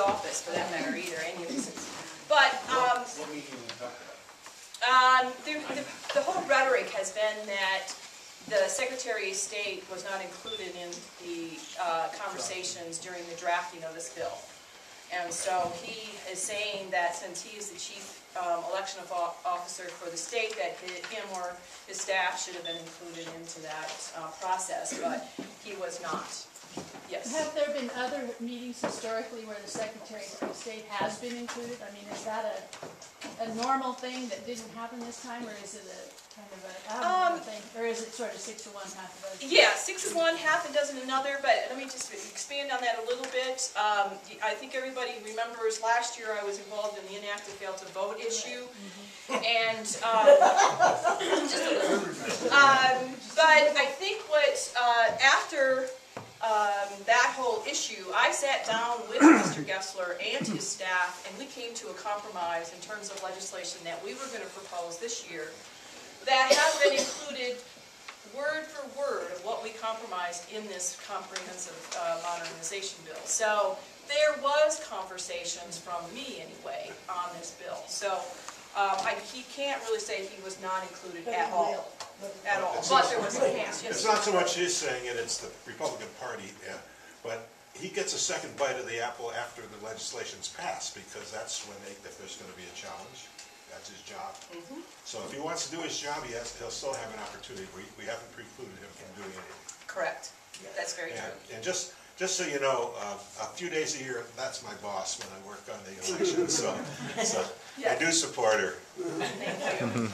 office, for that matter, either, any of these things. But What meeting are you talking about? the whole rhetoric has been that the Secretary of State was not included in the conversations during the drafting of this bill. And so he is saying that since he is the chief election officer for the state, that him or his staff should have been included into that process, but he was not. Yes. Have there been other meetings historically where the Secretary of State has been included? I mean, is that a normal thing that didn't happen this time, or is it a kind of an abnormal thing, or is it sort of 6 to 1, half a dozen? Yeah, 6 is one, half a dozen another, but let me just expand on that a little bit. I think everybody remembers last year I was involved in the inactive fail to vote issue, and just a little. But I think what, after that whole issue, I sat down with Mr. Gessler and his staff, and we came to a compromise in terms of legislation that we were going to propose this year that has been included word for word of what we compromised in this comprehensive modernization bill. So there was conversations from me anyway on this bill. So he can't really say he was not included at all. At all. But there was a chance. Yes. It's not so much his saying it, it's the Republican Party, but he gets a second bite of the apple after the legislation's passed, because that's when if there's going to be a challenge. That's his job. So if he wants to do his job, he'll still have an opportunity. We haven't precluded him from doing anything. Correct. That's very true. And just so you know, a few days a year, that's my boss when I work on the election. So yeah. I do support her. Thank you.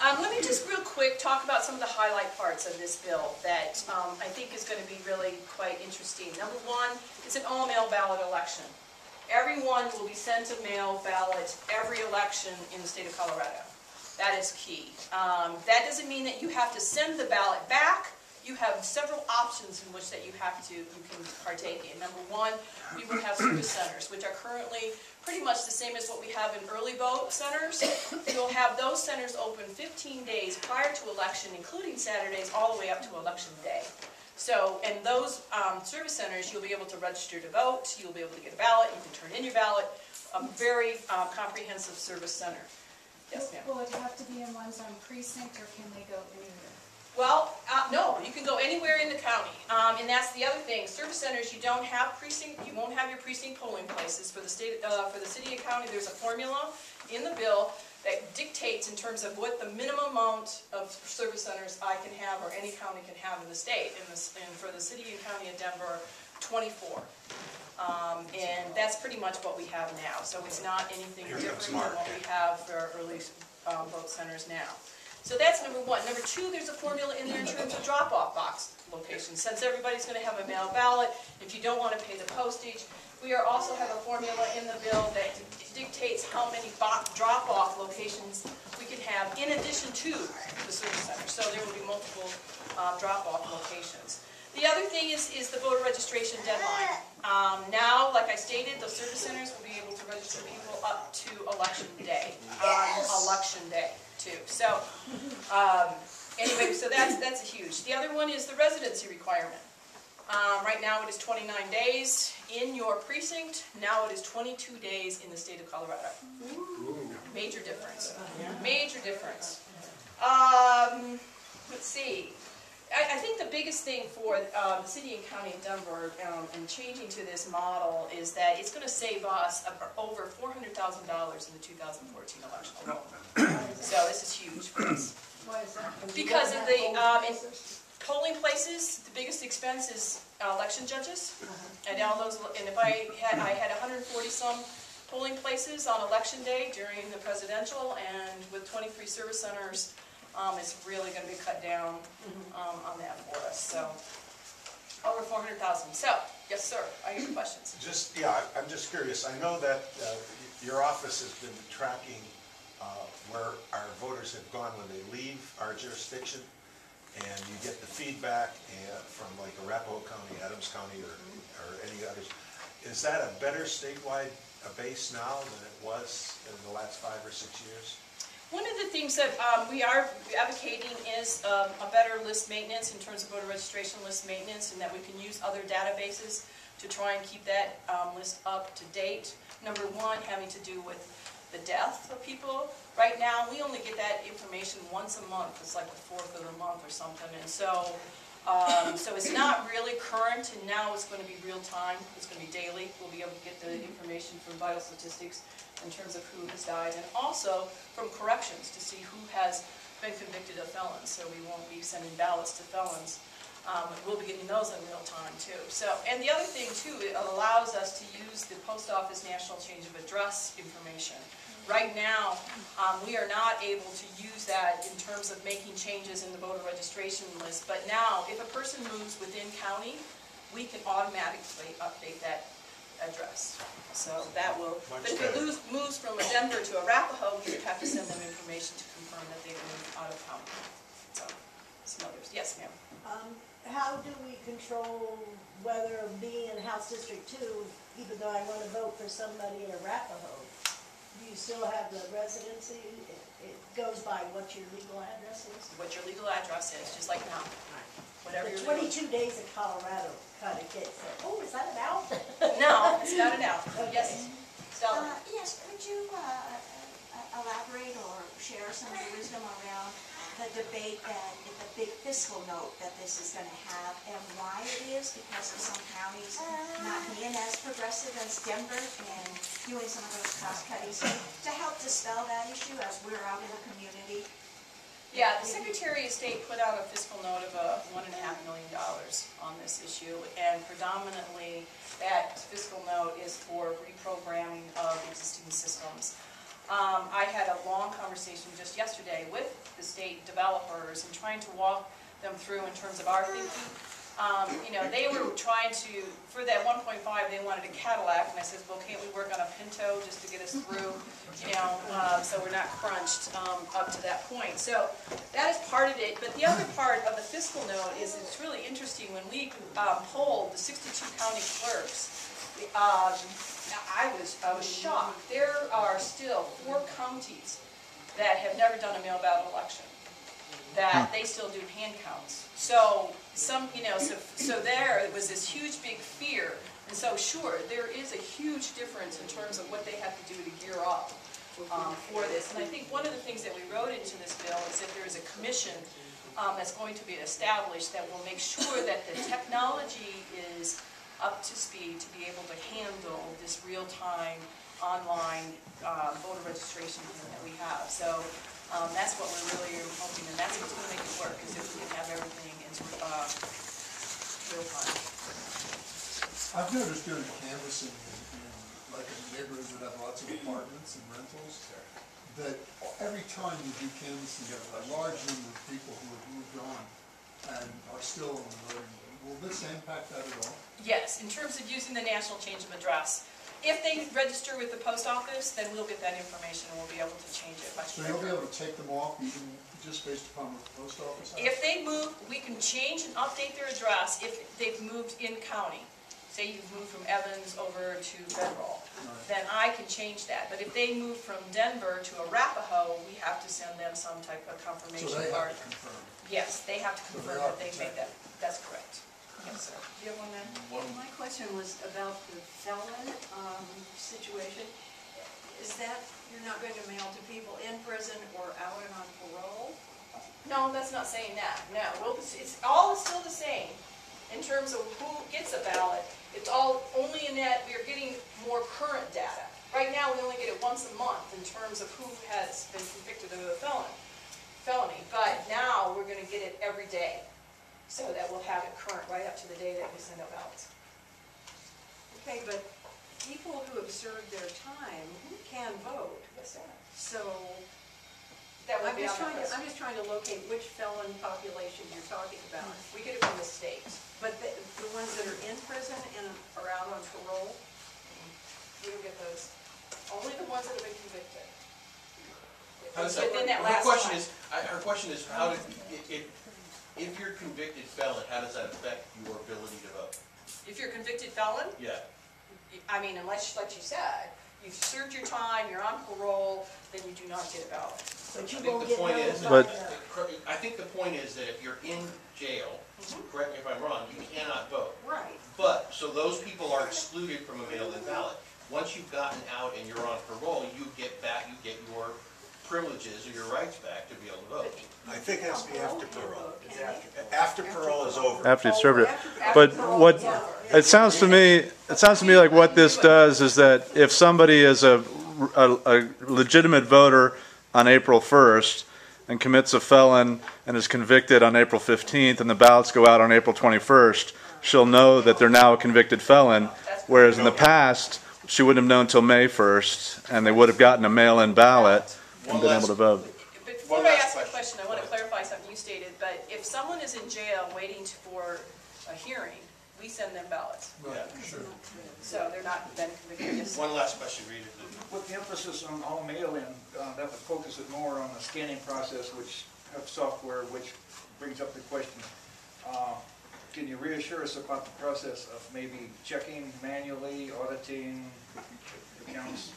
Let me just real quick talk about some of the highlight parts of this bill that I think is going to be really quite interesting. Number one, it's an all-mail ballot election. Everyone will be sent a mail ballot every election in the state of Colorado. That is key. That doesn't mean that you have to send the ballot back. You have several options in which that you can partake in. Number one, we will have service centers, which are currently pretty much the same as what we have in early vote centers. You'll have those centers open 15 days prior to election, including Saturdays, all the way up to election day. So, and those service centers, you'll be able to register to vote, you'll be able to get a ballot, you can turn in your ballot, a very comprehensive service center. Yes, ma'am. Will it have to be in one's own precinct, or can they go anywhere? Well, no, you can go anywhere in the county, and that's the other thing. Service centers, you don't have precinct, you won't have your precinct polling places for the state, for the city and county. There's a formula in the bill that dictates in terms of what the minimum amount of service centers I can have, or any county can have in the state. And for the city and county of Denver, 24. And that's pretty much what we have now. So it's not anything different than what we have for our early vote centers now. So that's number one. Number two, there's a formula in there in terms of drop-off box locations. Since everybody's going to have a mail ballot, if you don't want to pay the postage, we also have a formula in the bill that dictates how many drop-off locations we can have in addition to the service center. So there will be multiple drop-off locations. The other thing is the voter registration deadline. Now, like I stated, the service centers will be able to register people up to election day, election day too. So anyway, so that's huge. The other one is the residency requirement. Right now it is 29 days in your precinct. Now it is 22 days in the state of Colorado. Major difference. Major difference. Let's see. I think the biggest thing for the city and county of Denver and changing to this model is that it's going to save us over $400,000 in the 2014 election alone. So this is huge for us. Why is that? Because of the polling places, the biggest expense is election judges, and all those. And if I had 140 some polling places on election day during the presidential, and with 23 service centers, it's really going to be cut down on that for us. So over 400,000. So yes, sir. I have questions. I'm just curious. I know that your office has been tracking where our voters have gone when they leave our jurisdiction. And you get the feedback from like Arapahoe County, Adams County, or any others. Is that a better statewide base now than it was in the last 5 or 6 years? One of the things that we are advocating is a better list maintenance in terms of voter registration list maintenance, and that we can use other databases to to try and keep that list up to date. Number one, having to do with the death of people. Right now, we only get that information once a month. It's like the 4th of the month or something. And so, so it's not really current, and now it's going to be real time. It's going to be daily. We'll be able to get the information from vital statistics in terms of who has died, and also from corrections to see who has been convicted of felons. So we won't be sending ballots to felons. We'll be getting those in real time too. So, and the other thing too, it allows us to use the post office national change of address information. Right now, we are not able to use that in terms of making changes in the voter registration list, but now, if a person moves within county, we can automatically update that address. So that will, but if it moves from a Denver to Arapahoe, we would have to send them information to confirm that they've moved out of county. So, some others. Yes, ma'am. How do we control whether being in House District 2, even though I want to vote for somebody in Arapahoe, do you still have the residency? It goes by what your legal address is? What your legal address is, just like now. Whatever The your legal... 22 days in Colorado kind of gets it. Oh, is that an out? No, it's not an out. Okay. Yes, Stella. Yes, could you elaborate or share some of the wisdom around the debate that the big fiscal note that this is going to have, and why it is, because of some counties not being as progressive as Denver and doing some of those cost cuttings, to help dispel that issue as we're out in the community? Yeah, the Secretary of State put out a fiscal note of $1.5 million on this issue, and predominantly that fiscal note is for reprogramming of existing systems. I had a long conversation just yesterday with the state developers and trying to walk them through in terms of our thinking. You know, they were trying to, for that 1.5, they wanted a Cadillac, and I said, well, can't we work on a Pinto just to get us through, you know, so we're not crunched up to that point. So that is part of it, but the other part of the fiscal note is it's really interesting when we polled the 62 county clerks. I was shocked. There are still 4 counties that have never done a mail ballot election, that they still do hand counts. So some, you know, so there was this huge big fear, and so sure, there is a huge difference in terms of what they have to do to gear up for this. And I think one of the things that we wrote into this bill is that there is a commission that's going to be established that will make sure that the technology is up to speed to be able to handle this real-time online voter registration thing that we have. So that's what we're really hoping, and that's what's going to make it work, is if we can have everything in real time. I've noticed doing canvassing in like in neighborhoods that have lots of apartments and rentals, that every time you do canvassing, you have a large number of people who have moved on and are still on the voting. Will this impact that at all? Yes, in terms of using the national change of address. If they register with the post office, then we'll get that information and we'll be able to change it much So quicker. you'll be able to take them off even just based upon what the post office has? If they move, we can change and update their address if they've moved in county. Say you've moved from Evans over to Federal, then I can change that. But if they move from Denver to Arapahoe, we have to send them some type of confirmation So they card. have to confirm. Yes, they have to So confirm they are that they've made that. That's correct. Yes, sir. Do you have one, ma'am? My question was about the felon situation. Is that you're not going to mail to people in prison or out and on parole? No, that's not saying that. No, it's all still the same in terms of who gets a ballot. It's all only in that we are getting more current data. Right now, we only get it once a month in terms of who has been convicted of a felony. But now we're going to get it every day, so that we'll have it current right up to the day that we send out ballots. Okay, but people who have served their time can vote. Yes, sir. So That will I'm be just on the list. trying to locate which felon population you're talking about. We get it from the state. But the ones that are in prison and are out on parole? We don't get those. Only the ones that have been convicted. How does that Within work? that Her last question month. is, her question is, how did, if you're a convicted felon, how does that affect your ability to vote? If you're a convicted felon, Yeah. I mean, unless, like you said, you've served your time, you're on parole, then you do not get a ballot. But you I think won't the get point is, notified. I think the point is that if you're in jail, correct me if I'm wrong, you cannot vote. Right. But, so those people are excluded from a mail-in ballot. Once you've gotten out and you're on parole, you get your privileges or your rights back to be able to vote. I think it has to be after parole. After parole is over. After you served it. But what, it sounds to me like what this does is that if somebody is a legitimate voter on April 1st and commits a felon and is convicted on April 15th and the ballots go out on April 21st, she'll know that they're now a convicted felon, whereas in the past, she wouldn't have known until May 1st, and they would have gotten a mail-in ballot and been able to vote. Before I ask a question, I want to clarify something you stated, but if someone is in jail waiting for a hearing, we send them ballots. Right, sure. So they're not then convicted. One last question, Rita. With the emphasis on all mail-in, that would focus it more on the scanning process, which have software, which brings up the question. Can you reassure us about the process of maybe checking manually, auditing accounts?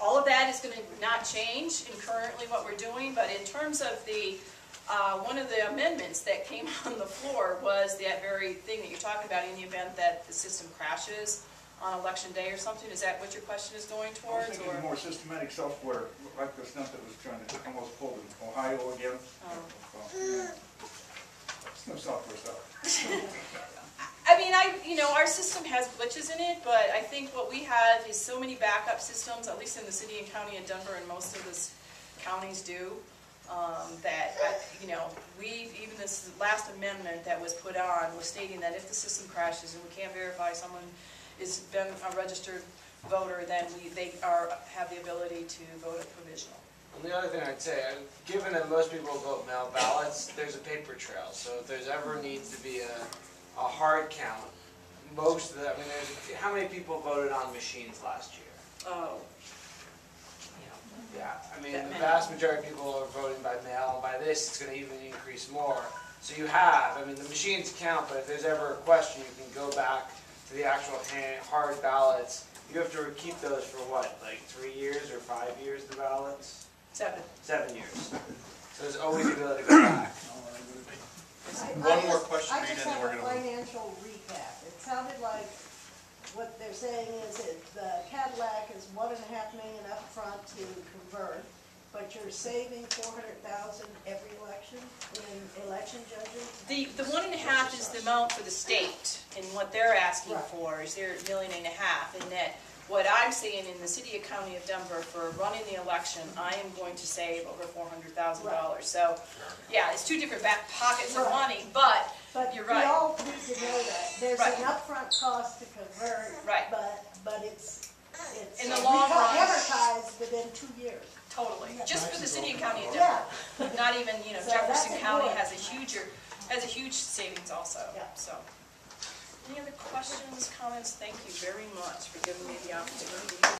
All of that is going to not change in currently what we're doing, but in terms of the, one of the amendments that came on the floor was that very thing that you're talking about in the event that the system crashes on election day or something. Is that what your question is going I was towards? thinking Or? more systematic software, like the stuff that was trying to almost pull in Ohio again. Some software stuff. I mean, our system has glitches in it, but I think what we have is so many backup systems, at least in the city and county of Denver, and most of the counties do, that, even this last amendment that was put on was stating that if the system crashes and we can't verify someone has been a registered voter, then they have the ability to vote a provisional. And the other thing I'd say, given that most people vote mail ballots, there's a paper trail. So if there's ever needs to be a hard count, most of the, how many people voted on machines last year? Oh. Yeah, the vast majority of people are voting by mail, and by this it's going to even increase more. So you have, the machines count, but if there's ever a question, you can go back to the actual hard ballots. You have to keep those for what, like 3 years or 5 years, the ballots? 7. 7 years. So there's always the ability to go back. One more question, I Rita, just and then have we're a going to... financial recap. It sounded like what they're saying is that the Cadillac is $1.5 million up front to convert, but you're saving $400,000 every election in election judges? The 1.5 is the amount for the state, and what they're asking Right. for is their $1.5 million, and that what I'm saying in the city and county of Denver for running the election, I am going to save over $400,000. Right. So, yeah, it's two different back pockets of Right. money, but you're right. We all need to know that. There's Right. an upfront cost to convert, Right. but it's In the long run. advertised within 2 years. Totally, just for the city and county of Yeah. Denver. Not even, So Jefferson that's County important. has a huge savings also, Yeah. so. Any other questions, comments? Thank you very much for giving me the opportunity.